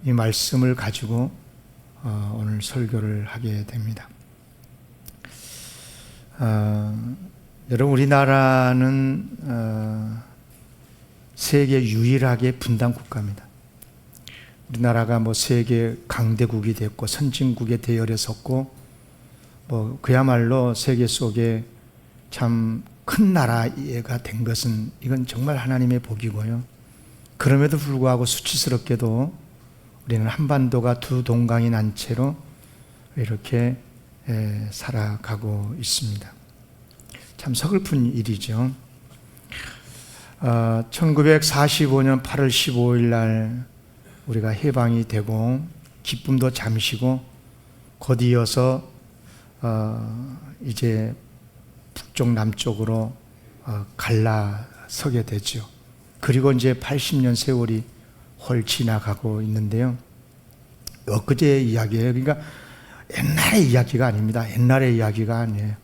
이 말씀을 가지고 오늘 설교를 하게 됩니다. 여러분, 우리나라는 세계 유일하게 분단 국가입니다. 우리나라가 세계 강대국이 됐고 선진국의 대열에 섰고 그야말로 세계 속에 참 큰 나라가 된 것은 이건 정말 하나님의 복이고요. 그럼에도 불구하고 수치스럽게도 우리는 한반도가 두 동강이 난 채로 이렇게 살아가고 있습니다. 참 서글픈 일이죠. 1945년 8월 15일 날 우리가 해방이 되고 기쁨도 잠시고 곧 이어서 이제 북쪽 남쪽으로 갈라서게 되죠. 그리고 이제 80년 세월이 헐 지나가고 있는데요. 엊그제 이야기예요. 그러니까 옛날의 이야기가 아닙니다. 옛날의 이야기가 아니에요.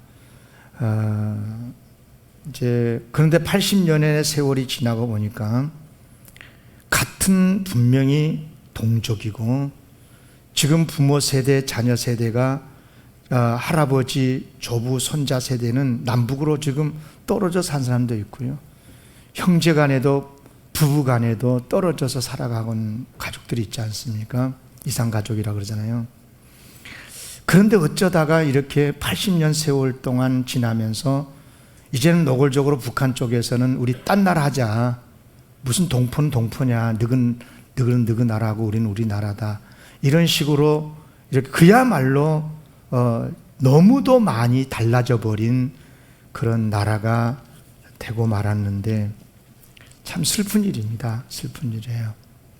이제 그런데 80년의 세월이 지나고 보니까 같은 분명히 동족이고 지금 부모 세대, 자녀 세대가 할아버지, 조부, 손자 세대는 남북으로 지금 떨어져 산 사람도 있고요. 형제 간에도 부부 간에도 떨어져서 살아가는 가족들이 있지 않습니까? 이산가족이라 그러잖아요. 그런데 어쩌다가 이렇게 80년 세월 동안 지나면서 이제는 노골적으로 북한 쪽에서는 우리 딴 나라 하자. 무슨 동포는 동포냐. 너는 나라고 우리는 우리 나라다. 이런 식으로 이렇게 그야말로 너무도 많이 달라져 버린 그런 나라가 되고 말았는데 참 슬픈 일입니다. 슬픈 일이에요.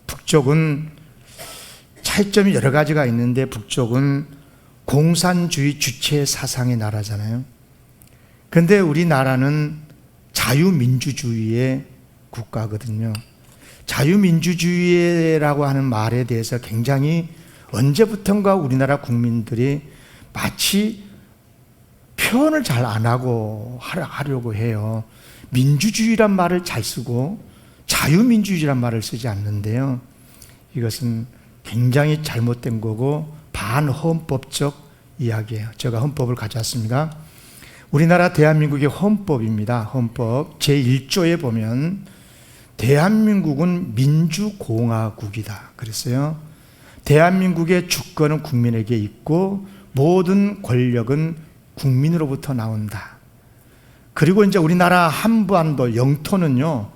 북쪽은 차이점이 여러 가지가 있는데 북쪽은 공산주의 주체 사상의 나라잖아요. 그런데 우리나라는 자유민주주의의 국가거든요. 자유민주주의라고 하는 말에 대해서 굉장히 언제부턴가 우리나라 국민들이 마치 표현을 잘 안 하고 하려고 해요. 민주주의란 말을 잘 쓰고 자유민주주의란 말을 쓰지 않는데요. 이것은 굉장히 잘못된 거고 반헌법적 이야기예요. 제가 헌법을 가져왔습니다. 우리나라 대한민국의 헌법입니다. 헌법 제1조에 보면 대한민국은 민주공화국이다 그랬어요. 대한민국의 주권은 국민에게 있고 모든 권력은 국민으로부터 나온다. 그리고 이제 우리나라 한반도 영토는요,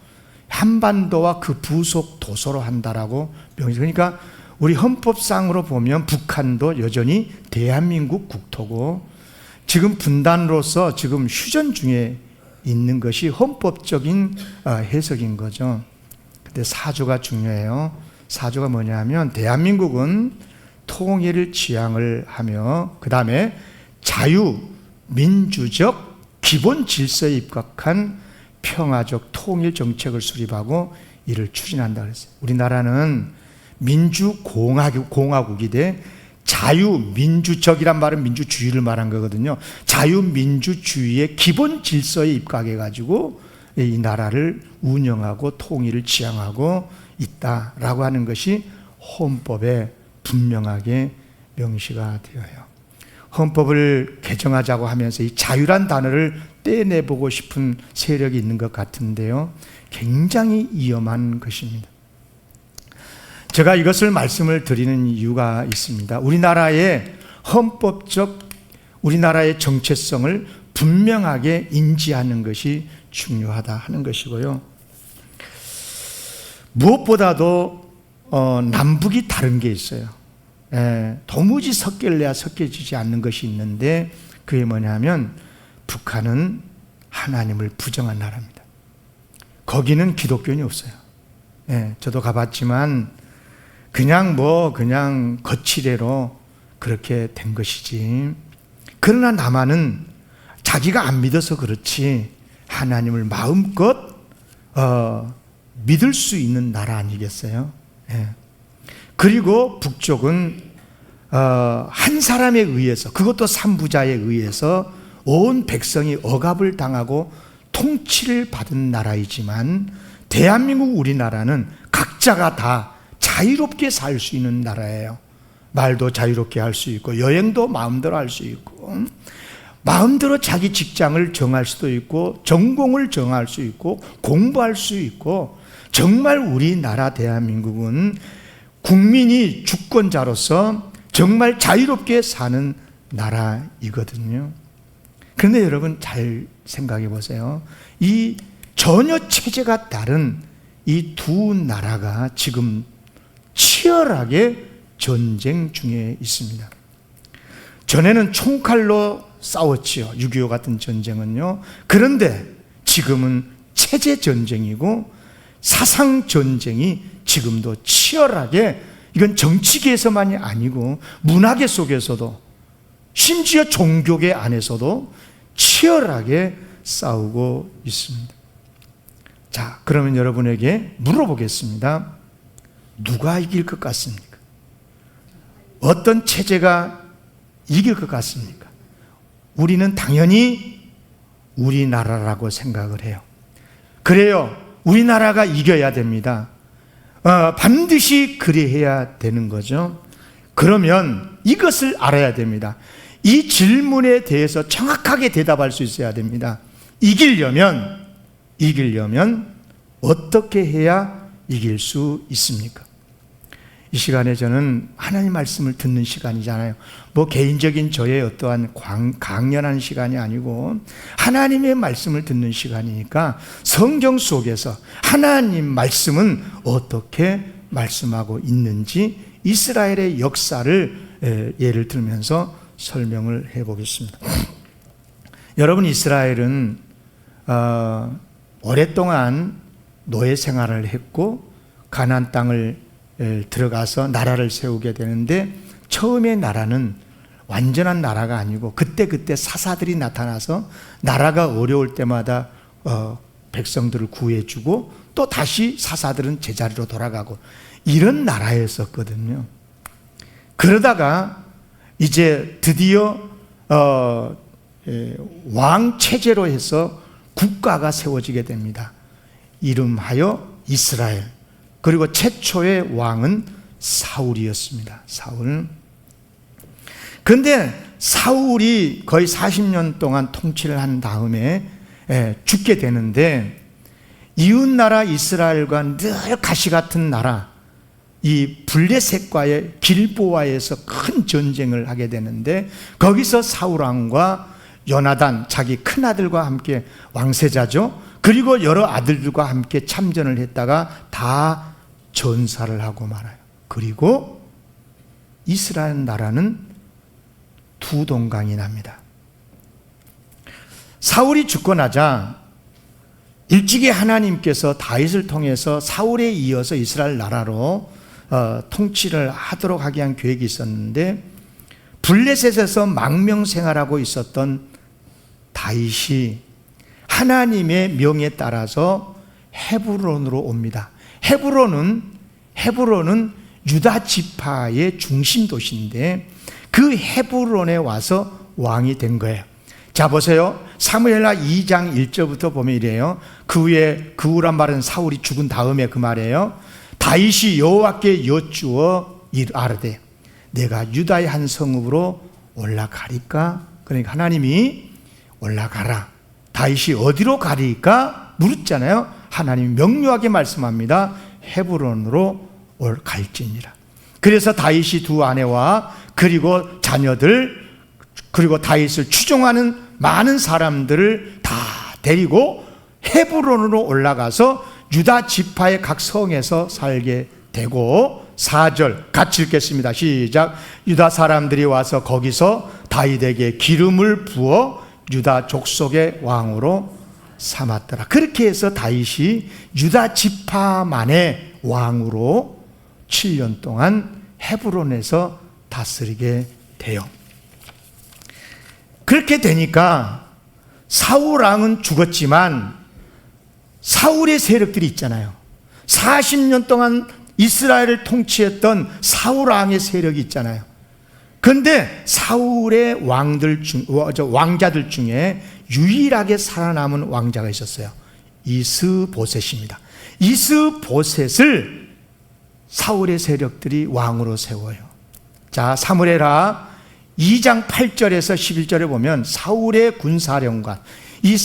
한반도와 그 부속 도서로 한다라고 그러니까 우리 헌법상으로 보면 북한도 여전히 대한민국 국토고 지금 분단으로서 지금 휴전 중에 있는 것이 헌법적인 해석인 거죠. 근데 사조가 중요해요. 사조가 뭐냐 하면 대한민국은 통일을 지향을 하며 그 다음에 자유민주적 기본 질서에 입각한 평화적 통일 정책을 수립하고 이를 추진한다 그랬어요. 우리나라는 민주공화국이 돼 자유민주적이란 말은 민주주의를 말한 거거든요. 자유민주주의의 기본 질서에 입각해가지고 이 나라를 운영하고 통일을 지향하고 있다라고 하는 것이 헌법에 분명하게 명시가 되어요. 헌법을 개정하자고 하면서 이 자유란 단어를 떼내보고 싶은 세력이 있는 것 같은데요. 굉장히 위험한 것입니다. 제가 이것을 말씀을 드리는 이유가 있습니다. 우리나라의 헌법적 우리나라의 정체성을 분명하게 인지하는 것이 중요하다 하는 것이고요. 무엇보다도 남북이 다른 게 있어요. 도무지 섞일래야 섞여지지 않는 것이 있는데 그게 뭐냐면 북한은 하나님을 부정한 나라입니다. 거기는 기독교인이 없어요. 저도 가봤지만 그냥 거치대로 그렇게 된 것이지. 그러나 남한은 자기가 안 믿어서 그렇지 하나님을 마음껏 믿을 수 있는 나라 아니겠어요? 그리고 북쪽은 한 사람에 의해서, 그것도 삼부자에 의해서 온 백성이 억압을 당하고 통치를 받은 나라이지만 대한민국 우리나라는 각자가 다 자유롭게 살 수 있는 나라예요. 말도 자유롭게 할 수 있고, 여행도 마음대로 할 수 있고, 마음대로 자기 직장을 정할 수도 있고, 전공을 정할 수 있고, 공부할 수 있고, 정말 우리나라 대한민국은 국민이 주권자로서 정말 자유롭게 사는 나라이거든요. 그런데 여러분 잘 생각해 보세요. 이 전혀 체제가 다른 이 두 나라가 지금 치열하게 전쟁 중에 있습니다. 전에는 총칼로 싸웠지요. 6.25 같은 전쟁은요. 그런데 지금은 체제 전쟁이고 사상 전쟁이 지금도 치열하게, 이건 정치계에서만이 아니고 문화계 속에서도, 심지어 종교계 안에서도 치열하게 싸우고 있습니다. 자, 그러면 여러분에게 물어보겠습니다. 누가 이길 것 같습니까? 어떤 체제가 이길 것 같습니까? 우리는 당연히 우리나라라고 생각을 해요. 그래요. 우리나라가 이겨야 됩니다. 반드시 그래야 되는 거죠. 그러면 이것을 알아야 됩니다. 이 질문에 대해서 정확하게 대답할 수 있어야 됩니다. 이기려면 어떻게 해야 이길 수 있습니까? 이 시간에 저는 하나님 말씀을 듣는 시간이잖아요. 뭐 개인적인 저의 어떠한 강연하는 시간이 아니고 하나님의 말씀을 듣는 시간이니까 성경 속에서 하나님 말씀은 어떻게 말씀하고 있는지 이스라엘의 역사를 예를 들면서 설명을 해보겠습니다. 여러분, 이스라엘은 오랫동안 노예 생활을 했고 가나안 땅을 들어가서 나라를 세우게 되는데, 처음에 나라는 완전한 나라가 아니고 그때 사사들이 나타나서 나라가 어려울 때마다 백성들을 구해주고 또 다시 사사들은 제자리로 돌아가고 이런 나라였었거든요. 그러다가 이제 드디어 왕 체제로 해서 국가가 세워지게 됩니다. 이름하여 이스라엘. 그리고 최초의 왕은 사울이었습니다. 사울. 그런데 사울이 거의 40년 동안 통치를 한 다음에 죽게 되는데, 이웃나라 이스라엘과 늘 가시 같은 나라 이 블레셋과의 길보아에서 큰 전쟁을 하게 되는데, 거기서 사울 왕과 요나단 자기 큰아들과 함께 왕세자죠. 그리고 여러 아들들과 함께 참전을 했다가 다 전사를 하고 말아요. 그리고 이스라엘 나라는 두 동강이 납니다. 사울이 죽고 나자 일찍이 하나님께서 다윗을 통해서 사울에 이어서 이스라엘 나라로 통치를 하도록 하게 한 계획이 있었는데, 블레셋에서 망명생활하고 있었던 다윗이 하나님의 명에 따라서 헤브론으로 옵니다. 헤브론은 유다 지파의 중심 도시인데 그 헤브론에 와서 왕이 된 거예요. 자, 보세요. 사무엘하 2장 1절부터 보면 이래요. 그 후란 말은 사울이 죽은 다음에 그 말이에요. 다윗이 여호와께 여쭈어 아뢰되 내가 유다의 한 성읍으로 올라가리까? 그러니까 하나님이 올라가라. 다윗이 어디로 가리까? 물었잖아요. 하나님이 명료하게 말씀합니다. 헤브론으로 갈지니라. 그래서 다윗이 두 아내와 그리고 자녀들, 그리고 다윗을 추종하는 많은 사람들을 다 데리고 헤브론으로 올라가서 유다 지파의 각 성에서 살게 되고, 4절 같이 읽겠습니다. 시작. 유다 사람들이 와서 거기서 다윗에게 기름을 부어 유다 족속의 왕으로 삼았더라. 그렇게 해서 다윗이 유다 지파만의 왕으로 7년 동안 헤브론에서 다스리게 돼요. 그렇게 되니까 사울 왕은 죽었지만 사울의 세력들이 있잖아요. 40년 동안 이스라엘을 통치했던 사울 왕의 세력이 있잖아요. 그런데 사울의 왕자들 중에 유일하게 살아남은 왕자가 있었어요. 이스보셋입니다. 이스보셋을 사울의 세력들이 왕으로 세워요. 자, 사무엘하 2장 8절에서 11절에 보면 사울의 군사령관, 이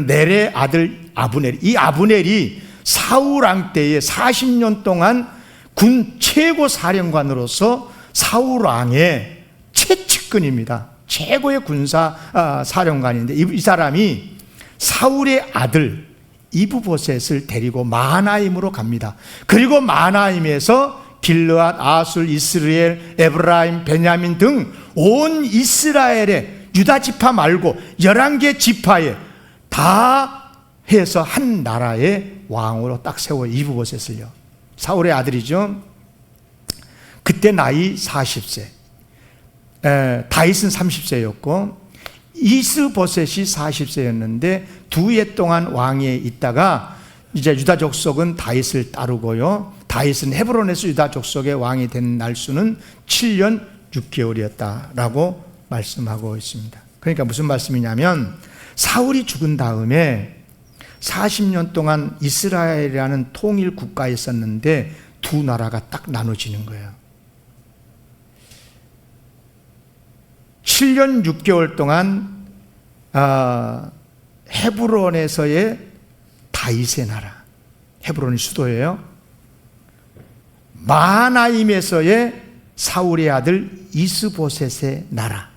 넬의 아들 아브넬, 이 아브넬이 사울 왕 때에 40년 동안 군 최고 사령관으로서 사울 왕의 최측근입니다. 최고의 군사 사령관인데 이 사람이 사울의 아들 이브보셋을 데리고 마하나임으로 갑니다. 그리고 마하나임에서 길르앗, 아술, 이스라엘, 에브라임, 베냐민 등 온 이스라엘의 유다 지파 말고 11개 지파에 다 해서 한 나라의 왕으로 딱 세워 이브보셋을요. 사울의 아들이죠. 그때 나이 40세, 다윗은 30세였고 이스보셋이 40세였는데 두 해 동안 왕위에 있다가 이제 유다 족속은 다윗을 따르고요. 다윗은 헤브론에서 유다 족속의 왕이 된 날수는 7년 6개월이었다라고 말씀하고 있습니다. 그러니까 무슨 말씀이냐면 사울이 죽은 다음에 40년 동안 이스라엘이라는 통일 국가에 있었는데 두 나라가 딱 나눠지는 거예요. 7년 6개월 동안 헤브론에서의 다윗의 나라, 헤브론이 수도예요. 마하나임에서의 사울의 아들 이스보셋의 나라,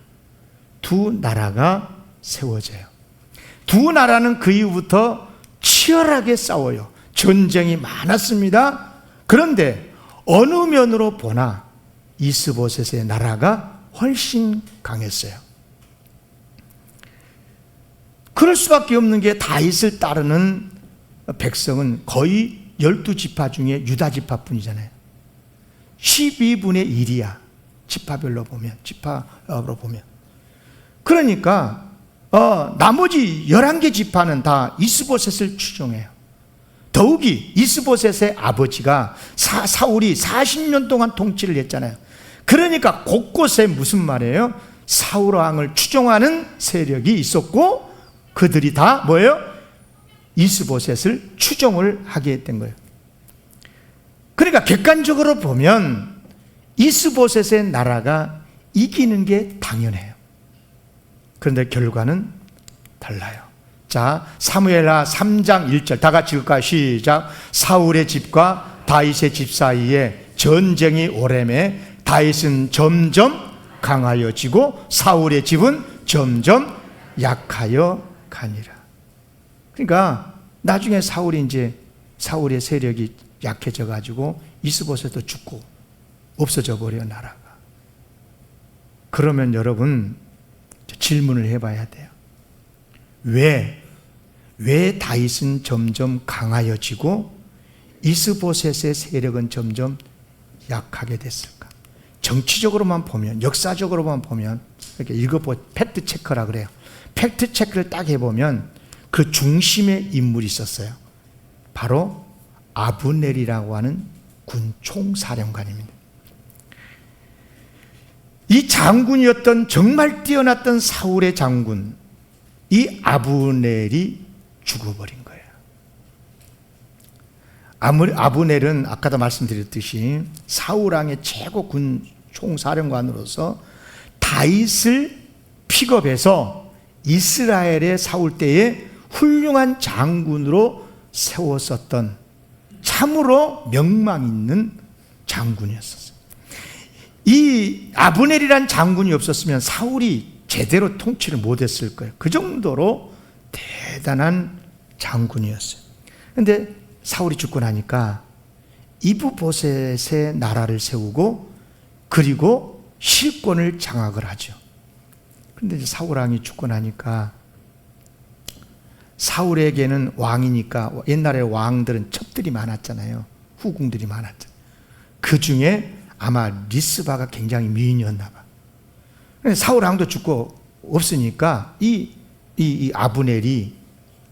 두 나라가 세워져요. 두 나라는 그 이후부터 치열하게 싸워요. 전쟁이 많았습니다. 그런데 어느 면으로 보나 이스보셋의 나라가 훨씬 강했어요. 그럴 수밖에 없는 게 다윗을 따르는 백성은 거의 12지파 중에 유다 지파뿐이잖아요. 12분의 1이야. 지파별로 보면, 지파로 보면. 그러니까 나머지 11개 지파는 다 이스보셋을 추종해요. 더욱이 이스보셋의 아버지가 사울이 40년 동안 통치를 했잖아요. 그러니까 곳곳에 무슨 말이에요? 사울 왕을 추종하는 세력이 있었고 그들이 다 뭐예요? 이스보셋을 추종을 하게 된 거예요. 그러니까 객관적으로 보면 이스보셋의 나라가 이기는 게 당연해요. 그런데 결과는 달라요. 자, 사무엘하 3장 1절 다 같이 읽을까요? 시작. 사울의 집과 다윗의 집 사이에 전쟁이 오래매 다윗은 점점 강하여지고 사울의 집은 점점 약하여 가니라. 그러니까 나중에 사울의 세력이 약해져 가지고 이스보셋도 죽고 없어져 버려 나라가. 그러면 여러분 질문을 해봐야 돼요. 왜 다윗은 점점 강하여지고 이스보셋의 세력은 점점 약하게 됐을까? 정치적으로만 보면, 역사적으로만 보면, 이렇게 읽어보 팩트 체크라 그래요. 팩트 체크를 딱 해보면 그 중심에 인물이 있었어요. 바로 아브넬이라고 하는 군 총사령관입니다. 이 장군이었던 정말 뛰어났던 사울의 장군, 이 아브넬이 죽어버린 거예요. 아브넬은 아까도 말씀드렸듯이 사울 왕의 최고 군 총사령관으로서 다윗을 픽업해서 이스라엘의 사울 때에 훌륭한 장군으로 세웠었던 참으로 명망 있는 장군이었었어요. 이 아브넬이란 장군이 없었으면 사울이 제대로 통치를 못했을 거예요. 그 정도로 대단한 장군이었어요. 그런데 사울이 죽고 나니까 이브보셋의 나라를 세우고 그리고 실권을 장악을 하죠. 그런데 사울 왕이 죽고 나니까 사울에게는 왕이니까 옛날에 왕들은 첩들이 많았잖아요. 후궁들이 많았잖아요. 그 중에 아마 리스바가 굉장히 미인이었나 봐. 사울 왕도 죽고 없으니까 이 아브넬이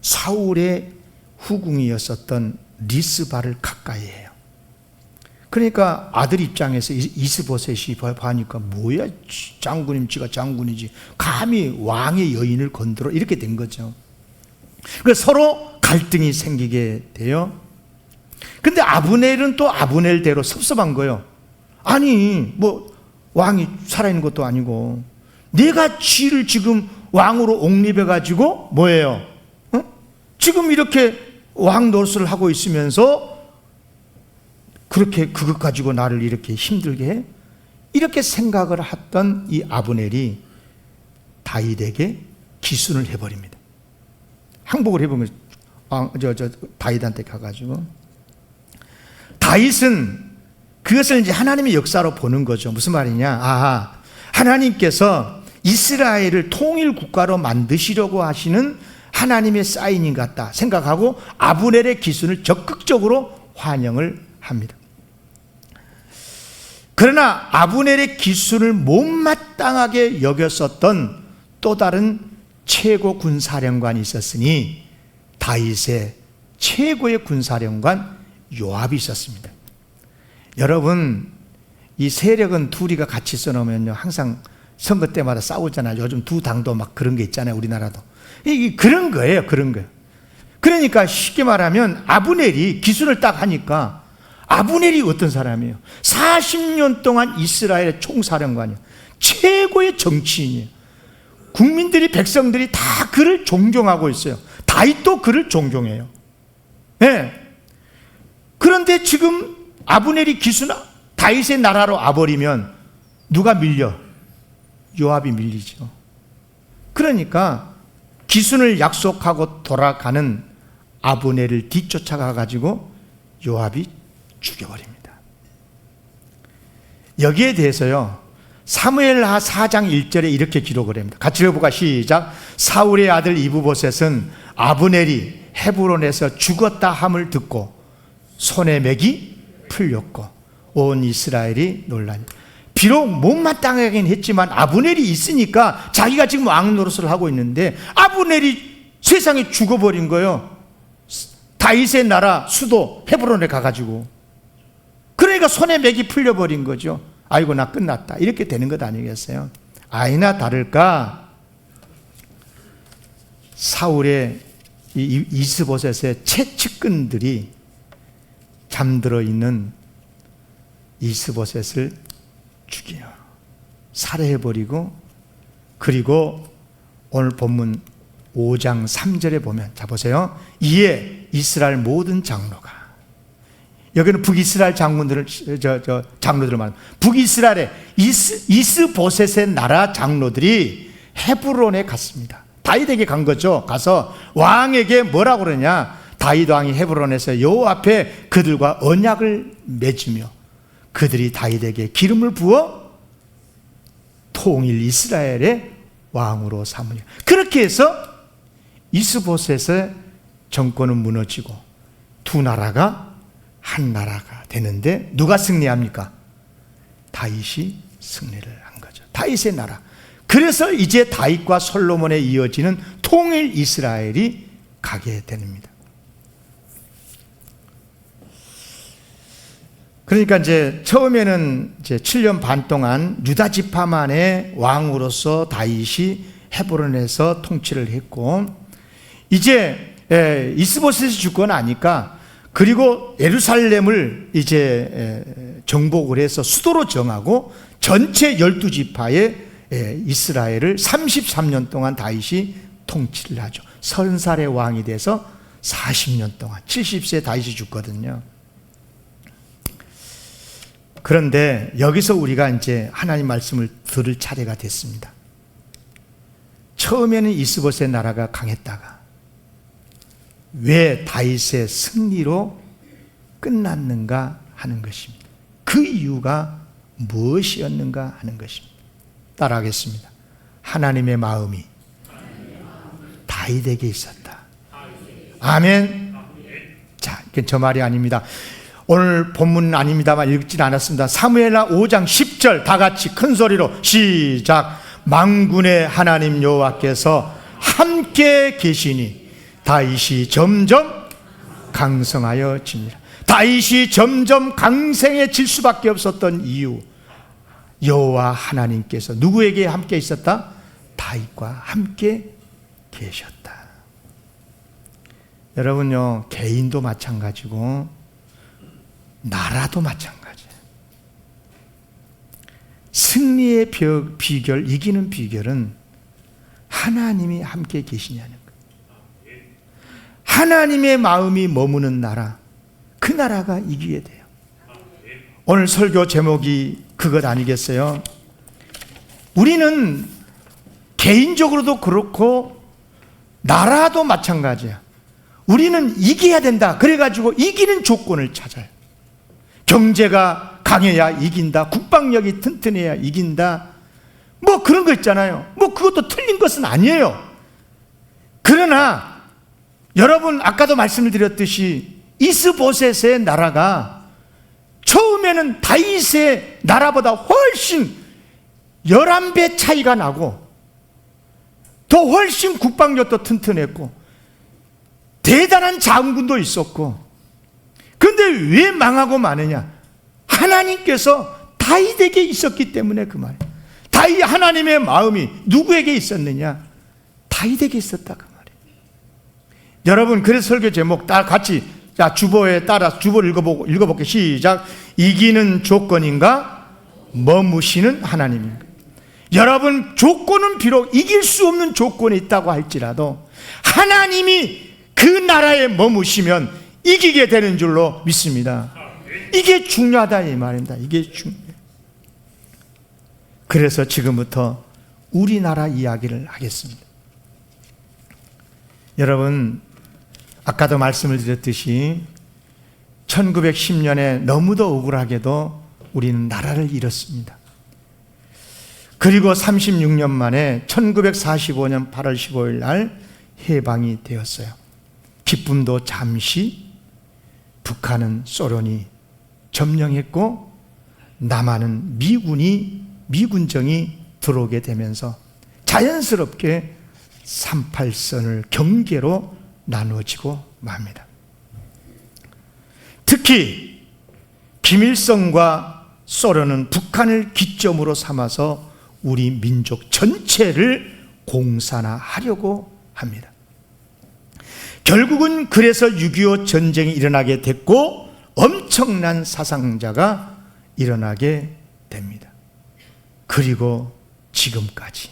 사울의 후궁이었었던 리스바를 가까이 해요. 그러니까 아들 입장에서 이스보셋이 봐니까 뭐야, 장군이면 지가 장군이지 감히 왕의 여인을 건드려, 이렇게 된 거죠. 그래서 서로 갈등이 생기게 돼요. 근데 아브넬은 또 아브넬대로 섭섭한 거예요. 아니 뭐 왕이 살아있는 것도 아니고 내가 쥐를 지금 왕으로 옹립해가지고 뭐예요? 지금 이렇게 왕 노릇을 하고 있으면서 그렇게 그것 가지고 나를 이렇게 힘들게 해? 이렇게 생각을 했던 이 아브넬이 다윗에게 기순을 해버립니다. 항복을 해보면 다윗한테 가가지고, 다윗은 그것을 이제 하나님의 역사로 보는 거죠. 무슨 말이냐? 하나님께서 이스라엘을 통일 국가로 만드시려고 하시는 하나님의 사인인 것 같다 생각하고 아브넬의 기순을 적극적으로 환영을 합니다. 그러나 아브넬의 기순을 못마땅하게 여겼었던 또 다른 최고 군사령관이 있었으니 다윗의 최고의 군사령관 요압이 있었습니다. 여러분, 이 세력은 둘이가 같이 써놓으면요 항상 선거 때마다 싸우잖아요. 요즘 두 당도 막 그런 게 있잖아요. 우리나라도 그런 거예요. 그런 거예요. 그러니까 쉽게 말하면 아브넬이 기순을 딱 하니까, 아브넬이 어떤 사람이에요? 40년 동안 이스라엘의 총사령관이에요. 최고의 정치인이에요. 국민들이, 백성들이 다 그를 존경하고 있어요. 다윗도 그를 존경해요. 네. 그런데 지금 아브넬이 기순 다윗의 나라로 와버리면 누가 밀려? 요압이 밀리죠. 그러니까 기순을 약속하고 돌아가는 아브넬을 뒤쫓아가 가지고 요압이 죽여버립니다. 여기에 대해서요 사무엘하 4장 1절에 이렇게 기록을 합니다. 같이 읽어볼까? 시작. 사울의 아들 이브보셋은 아브넬이 헤브론에서 죽었다 함을 듣고 손에 맥이 풀렸고 온 이스라엘이 놀라니. 비록 못마땅하긴 했지만 아브넬이 있으니까 자기가 지금 왕 노릇을 하고 있는데 아브넬이 세상에 죽어버린 거예요. 다윗의 나라 수도 헤브론에 가가지고. 그러니까 손에 맥이 풀려버린 거죠. 아이고 나 끝났다 이렇게 되는 것 아니겠어요? 아니나 다를까 사울의 이스보셋의 채측근들이 잠들어 있는 이스보셋을 죽여 살해해버리고, 그리고 오늘 본문 5장 3절에 보면, 자 보세요. 이에 이스라엘 모든 장로가, 여기는 북이스라엘 장군들을 장로들을 말합니다. 북이스라엘의 이스보셋의 나라 장로들이 헤브론에 갔습니다. 다윗에게 간 거죠. 가서 왕에게 뭐라고 그러냐? 다윗 왕이 헤브론에서 여호와 앞에 그들과 언약을 맺으며 그들이 다윗에게 기름을 부어 통일 이스라엘의 왕으로 삼으려. 그렇게 해서 이스보셋의 정권은 무너지고 두 나라가 한 나라가 되는데 누가 승리합니까? 다윗이 승리를 한 거죠. 다윗의 나라. 그래서 이제 다윗과 솔로몬에 이어지는 통일 이스라엘이 가게 됩니다. 그러니까 이제 처음에는 이제 7년 반 동안 유다 지파만의 왕으로서 다윗이 헤브론에서 통치를 했고, 이제 이스보셋이 죽고 나니까, 그리고 예루살렘을 이제 정복을 해서 수도로 정하고 전체 12지파의 이스라엘을 33년 동안 다윗이 통치를 하죠. 30살의 왕이 돼서 40년 동안 70세 다윗이 죽거든요. 그런데 여기서 우리가 이제 하나님 말씀을 들을 차례가 됐습니다. 처음에는 이스보셋 나라가 강했다가 왜 다윗의 승리로 끝났는가 하는 것입니다. 그 이유가 무엇이었는가 하는 것입니다. 따라하겠습니다. 하나님의 마음이 다윗에게 있었다. 아멘. 자, 이게 저 말이 아닙니다. 오늘 본문은 아닙니다만 읽진 않았습니다. 사무엘하 5장 10절 다 같이 큰 소리로 시작. 만군의 하나님 여호와께서 함께 계시니 다윗이 점점 강성하여 집니다. 다윗이 점점 강성해질 수밖에 없었던 이유, 여호와 하나님께서 누구에게 함께 있었다? 다윗과 함께 계셨다. 여러분요, 개인도 마찬가지고 나라도 마찬가지예요. 승리의 비결, 이기는 비결은 하나님이 함께 계시냐는 거예요. 하나님의 마음이 머무는 나라, 그 나라가 이기게 돼요. 오늘 설교 제목이 그것 아니겠어요? 우리는 개인적으로도 그렇고 나라도 마찬가지야. 우리는 이겨야 된다. 그래가지고 이기는 조건을 찾아요. 경제가 강해야 이긴다. 국방력이 튼튼해야 이긴다. 뭐 그런 거 있잖아요. 뭐 그것도 틀린 것은 아니에요. 그러나 여러분 아까도 말씀을 드렸듯이 이스보셋의 나라가 처음에는 다윗의 나라보다 훨씬 11배 차이가 나고 더 훨씬 국방력도 튼튼했고 대단한 장군도 있었고, 그런데 왜 망하고 마느냐? 하나님께서 다윗에게 있었기 때문에 그 말이에요. 다윗 하나님의 마음이 누구에게 있었느냐? 다윗에게 있었다 그 말이에요. 여러분 그래서 설교 제목 다 같이 자 주보에 따라 주보를 읽어볼게요. 시작. 이기는 조건인가? 머무시는 하나님인가? 여러분 조건은 비록 이길 수 없는 조건이 있다고 할지라도 하나님이 그 나라에 머무시면 이기게 되는 줄로 믿습니다. 이게 중요하다 이 말입니다. 이게 중요해요. 그래서 지금부터 우리나라 이야기를 하겠습니다. 여러분 아까도 말씀을 드렸듯이 1910년에 너무도 억울하게도 우리는 나라를 잃었습니다. 그리고 36년 만에 1945년 8월 15일 날 해방이 되었어요. 기쁨도 잠시, 북한은 소련이 점령했고 남한은 미군정이 들어오게 되면서 자연스럽게 38선을 경계로 나누어지고 맙니다. 특히 김일성과 소련은 북한을 기점으로 삼아서 우리 민족 전체를 공산화하려고 합니다. 결국은 그래서 6.25 전쟁이 일어나게 됐고 엄청난 사상자가 일어나게 됩니다. 그리고 지금까지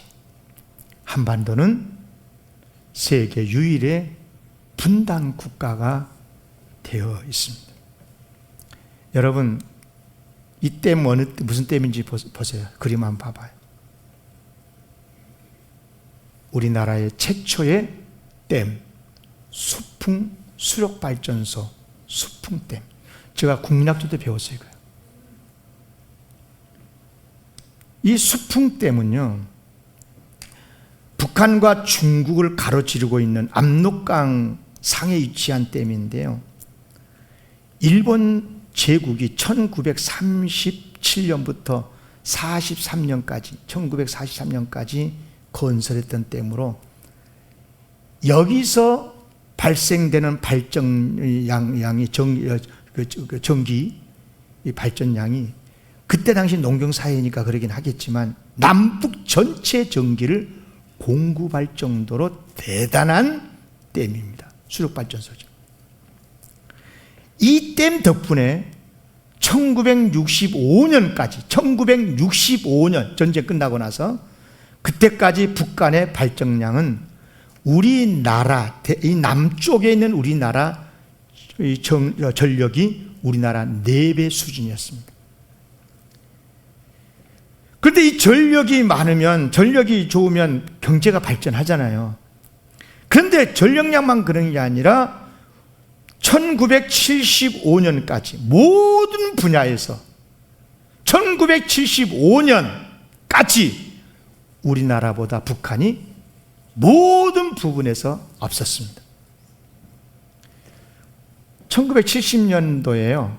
한반도는 세계 유일의 분단 국가가 되어 있습니다. 여러분 이 댐 무슨 댐인지 보세요. 그림 한번 봐봐요. 우리나라의 최초의 댐, 수풍 수력발전소, 수풍댐. 제가 국민학교 때 배웠어요. 이거요. 이 수풍댐은요, 북한과 중국을 가로지르고 있는 압록강 상에 위치한 댐인데요, 일본 제국이 1937년부터 1943년까지 건설했던 댐으로 여기서 발생되는 발전량이 전기 발전량이 그때 당시 농경사회니까 그러긴 하겠지만 남북 전체 전기를 공급할 정도로 대단한 댐입니다. 수력발전소죠. 이 댐 덕분에 1965년 전쟁 끝나고 나서 그때까지 북한의 발전량은 우리나라, 이 남쪽에 있는 우리나라 전력이 우리나라 4배 수준이었습니다. 그런데 이 전력이 많으면, 전력이 좋으면 경제가 발전하잖아요. 그런데 전력량만 그런 게 아니라 1975년까지 모든 분야에서 1975년까지 우리나라보다 북한이 모든 부분에서 앞섰습니다. 1970년도에요.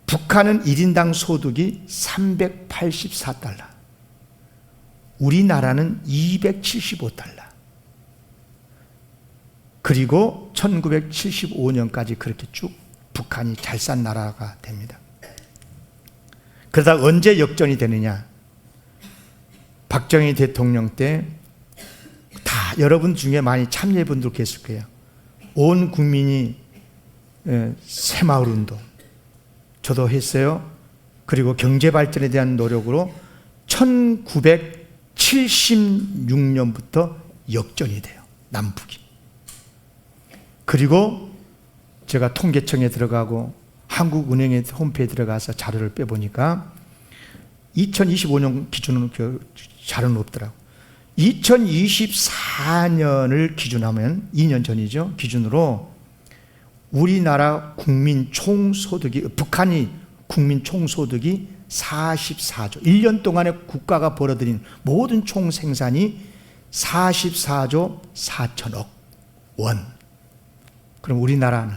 북한은 1인당 소득이 384달러, 우리나라는 275달러. 그리고 1975년까지 그렇게 쭉 북한이 잘 산 나라가 됩니다. 그러다 언제 역전이 되느냐? 박정희 대통령 때 다 여러분 중에 많이 참여해 본 분들 계실 거예요. 온 국민이 새마을 운동 저도 했어요. 그리고 경제 발전에 대한 노력으로 1976년부터 역전이 돼요. 남북이. 그리고 제가 통계청에 들어가고 한국은행의 홈페이지에 들어가서 자료를 빼보니까 2025년 기준으로 자료는 없더라고요. 2024년을 기준하면 2년 전이죠. 기준으로 우리나라 국민 총소득이, 북한이 국민 총소득이 44조, 1년 동안에 국가가 벌어들인 모든 총생산이 44조 4천억 원. 그럼 우리나라는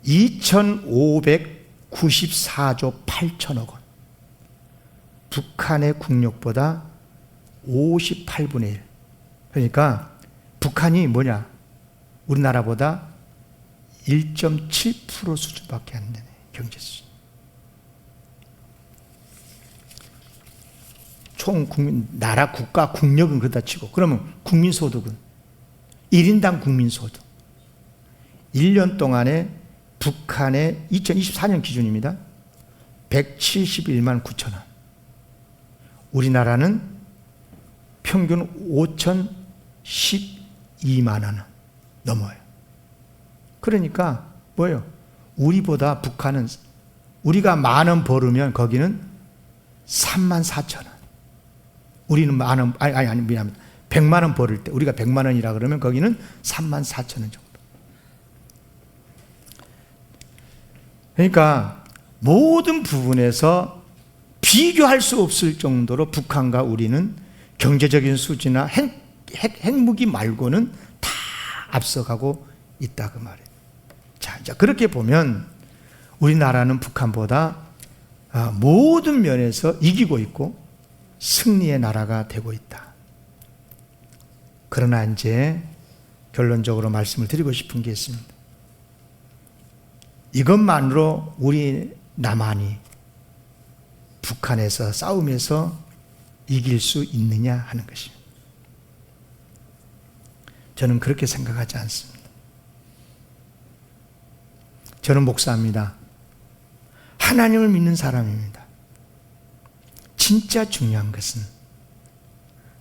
2,594조 8천억 원. 북한의 국력보다 58분의 1. 그러니까 북한이 뭐냐? 우리나라보다 1.7% 수준밖에 안 되네, 경제 수준. 총 국민, 나라, 국가, 국력은 그렇다 치고, 그러면 국민소득은 1인당 국민소득 1년 동안에 북한의 2024년 기준입니다. 171만 9천 원. 우리나라는 평균 5,012만 원 넘어요. 그러니까 뭐예요? 우리보다 북한은, 우리가 10,000원 벌으면 거기는 3만 4천 원. 우리는 미안합니다. 100만 원 벌을 때, 우리가 100만 원이라 그러면 거기는 3만 4천 원 정도. 그러니까 모든 부분에서 비교할 수 없을 정도로 북한과 우리는 경제적인 수지나 핵무기 말고는 다 앞서가고 있다 그 말이에요. 자, 이제 그렇게 보면 우리나라는 북한보다 모든 면에서 이기고 있고 승리의 나라가 되고 있다. 그러나 이제 결론적으로 말씀을 드리고 싶은 게 있습니다. 이것만으로 우리 남한이 북한에서 싸움에서 이길 수 있느냐 하는 것입니다. 저는 그렇게 생각하지 않습니다. 저는 목사입니다. 하나님을 믿는 사람입니다. 진짜 중요한 것은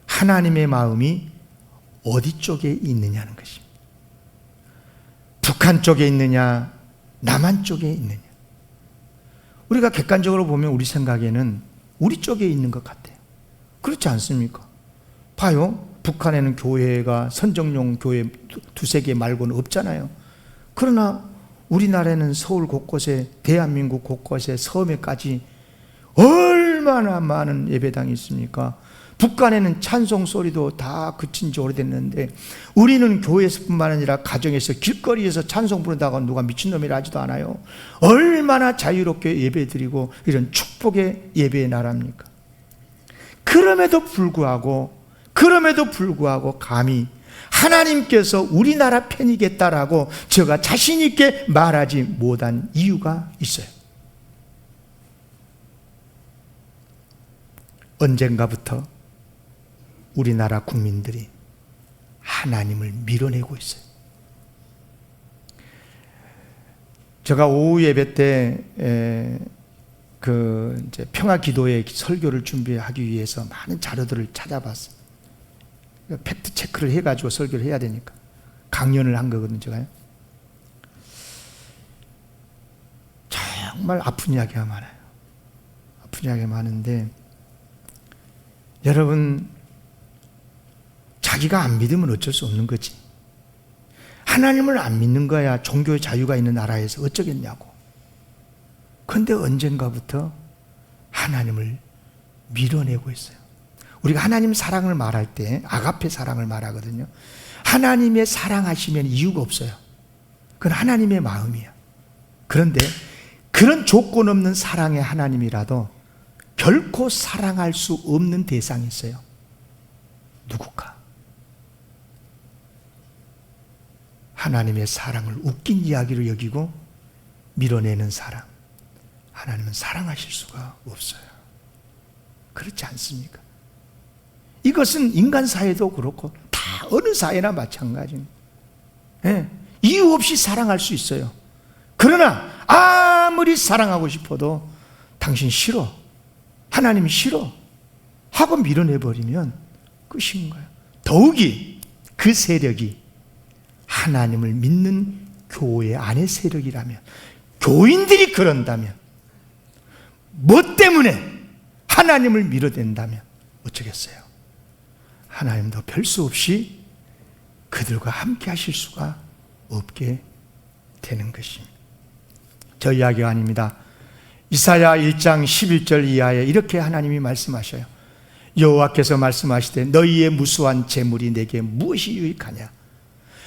하나님의 마음이 어디 쪽에 있느냐는 것입니다. 북한 쪽에 있느냐, 남한 쪽에 있느냐. 우리가 객관적으로 보면 우리 생각에는 우리 쪽에 있는 것 같아요. 그렇지 않습니까? 봐요. 북한에는 교회가 선정용 교회 두세 개 말고는 없잖아요. 그러나 우리나라에는 서울 곳곳에, 대한민국 곳곳에, 섬에까지 얼마나 많은 예배당이 있습니까? 북한에는 찬송 소리도 다 그친 지 오래됐는데 우리는 교회에서뿐만 아니라 가정에서 길거리에서 찬송 부른다고 누가 미친놈이라 하지도 않아요. 얼마나 자유롭게 예배드리고 이런 축복의 예배의 나라입니까? 그럼에도 불구하고 감히 하나님께서 우리나라 편이겠다라고 제가 자신 있게 말하지 못한 이유가 있어요. 언젠가부터 우리나라 국민들이 하나님을 밀어내고 있어요. 제가 오후 예배 때 이제 평화 기도회 설교를 준비하기 위해서 많은 자료들을 찾아봤어요. 팩트 체크를 해가지고 설교를 해야 되니까 강연을 한 거거든요, 제가요. 정말 아픈 이야기가 많아요. 아픈 이야기가 많은데 여러분, 자기가 안 믿으면 어쩔 수 없는 거지. 하나님을 안 믿는 거야 종교의 자유가 있는 나라에서 어쩌겠냐고. 그런데 언젠가부터 하나님을 밀어내고 있어요. 우리가 하나님 사랑을 말할 때 아가페 사랑을 말하거든요. 하나님의 사랑하시면 이유가 없어요. 그건 하나님의 마음이야. 그런데 그런 조건 없는 사랑의 하나님이라도 결코 사랑할 수 없는 대상이 있어요. 누굴까? 하나님의 사랑을 웃긴 이야기로 여기고 밀어내는 사람. 하나님은 사랑하실 수가 없어요. 그렇지 않습니까? 이것은 인간 사회도 그렇고 다 어느 사회나 마찬가지입니다. 이유 없이 사랑할 수 있어요. 그러나 아무리 사랑하고 싶어도 당신 싫어, 하나님 싫어 하고 밀어내버리면 끝인 거예요. 더욱이 그 세력이 하나님을 믿는 교회 안의 세력이라면, 교인들이 그런다면, 뭐 때문에 하나님을 밀어댄다면 어쩌겠어요? 하나님도 별 수 없이 그들과 함께 하실 수가 없게 되는 것입니다. 저 이야기가 아닙니다. 이사야 1장 11절 이하에 이렇게 하나님이 말씀하셔요. 여호와께서 말씀하시되 너희의 무수한 재물이 내게 무엇이 유익하냐?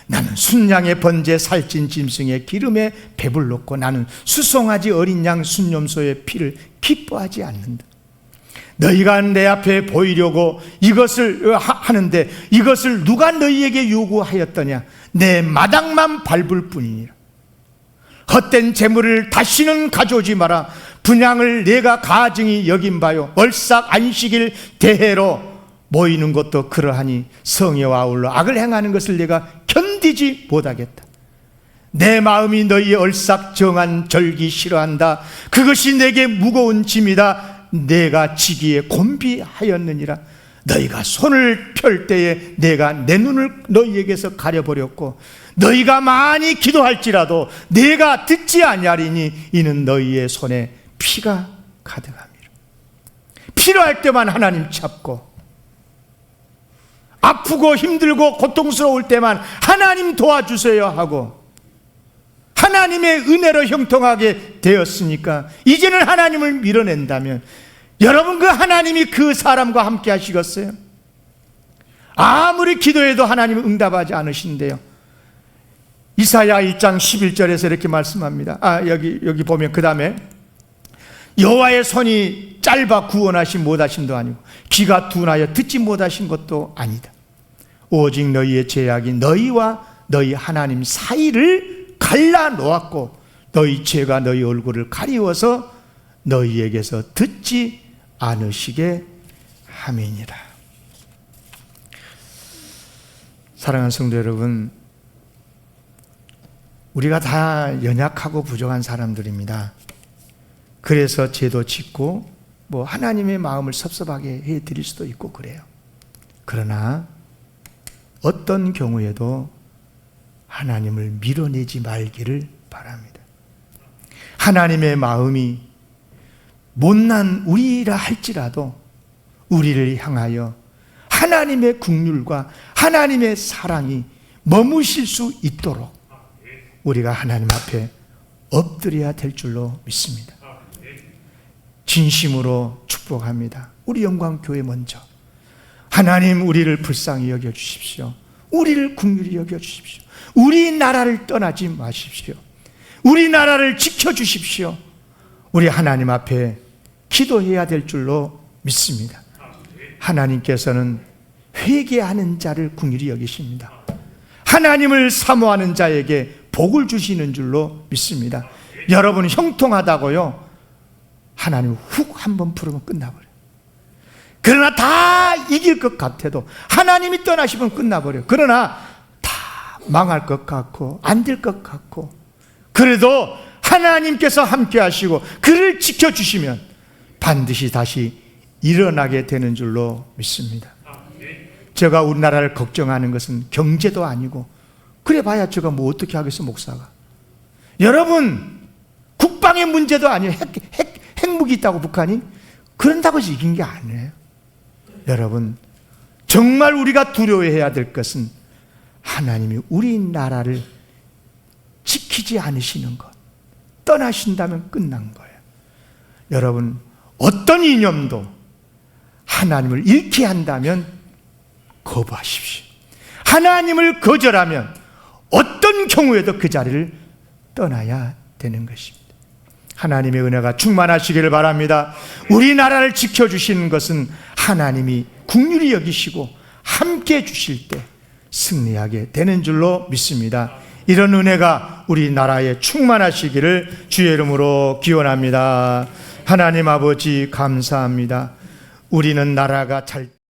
나는 순양의 번제 살찐 짐승의 기름에 배불렀고 나는 수송아지 어린 양 순염소의 피를 기뻐하지 않는다. 너희가 내 앞에 보이려고 이것을 하는데 이것을 누가 너희에게 요구하였더냐? 내 마당만 밟을 뿐이니라. 헛된 재물을 다시는 가져오지 마라. 분향을 내가 가증히 여긴 바요. 얼싹 안식일 대회로 모이는 것도 그러하니 성회와 아울러 악을 행하는 것을 내가 견디지 못하겠다. 내 마음이 너희의 얼싹 정한 절기 싫어한다. 그것이 내게 무거운 짐이다. 내가 지기에 곤비하였느니라. 너희가 손을 펼 때에 내가 내 눈을 너희에게서 가려버렸고 너희가 많이 기도할지라도 내가 듣지 아니하리니 이는 너희의 손에 피가 가득함이라. 필요할 때만 하나님 찾고 아프고 힘들고 고통스러울 때만 하나님 도와주세요 하고 하나님의 은혜로 형통하게 되었으니까 이제는 하나님을 밀어낸다면 여러분, 그 하나님이 그 사람과 함께 하시겠어요? 아무리 기도해도 하나님은 응답하지 않으신대요. 이사야 1장 11절에서 이렇게 말씀합니다. 여기 보면 그 다음에 여호와의 손이 짧아 구원하시 못하심도 아니고 귀가 둔하여 듣지 못하신 것도 아니다. 오직 너희의 죄악이 너희와 너희 하나님 사이를 갈라놓았고 너희 죄가 너희 얼굴을 가리워서 너희에게서 듣지 않으시게 함이니라. 사랑하는 성도 여러분, 우리가 다 연약하고 부족한 사람들입니다. 그래서 죄도 짓고 하나님의 마음을 섭섭하게 해드릴 수도 있고 그래요. 그러나 어떤 경우에도 하나님을 밀어내지 말기를 바랍니다. 하나님의 마음이 못난 우리라 할지라도 우리를 향하여 하나님의 긍휼과 하나님의 사랑이 머무실 수 있도록 우리가 하나님 앞에 엎드려야 될 줄로 믿습니다. 진심으로 축복합니다. 우리 영광교회 먼저 하나님, 우리를 불쌍히 여겨주십시오. 우리를 긍휼히 여겨주십시오. 우리나라를 떠나지 마십시오. 우리나라를 지켜주십시오. 우리 하나님 앞에 기도해야 될 줄로 믿습니다. 하나님께서는 회개하는 자를 긍휼히 여기십니다. 하나님을 사모하는 자에게 복을 주시는 줄로 믿습니다. 여러분, 형통하다고요? 하나님 훅 한번 풀으면 끝나버려요. 그러나 다 이길 것 같아도 하나님이 떠나시면 끝나버려요. 그러나 다 망할 것 같고 안 될 것 같고 그래도 하나님께서 함께 하시고 그를 지켜주시면 반드시 다시 일어나게 되는 줄로 믿습니다. 제가 우리나라를 걱정하는 것은 경제도 아니고 그래 봐야 제가 어떻게 하겠어, 목사가. 여러분, 국방의 문제도 아니에요. 핵무기 있다고 북한이 그런다고 해서 이긴 게 아니에요. 여러분, 정말 우리가 두려워해야 될 것은 하나님이 우리나라를 지키지 않으시는 것, 떠나신다면 끝난 거예요. 여러분, 어떤 이념도 하나님을 잃게 한다면 거부하십시오. 하나님을 거절하면 어떤 경우에도 그 자리를 떠나야 되는 것입니다. 하나님의 은혜가 충만하시기를 바랍니다. 우리나라를 지켜주시는 것은 하나님이 긍휼히 여기시고 함께 주실 때 승리하게 되는 줄로 믿습니다. 이런 은혜가 우리나라에 충만하시기를 주의 이름으로 기원합니다. 하나님 아버지, 감사합니다. 우리는 나라가 잘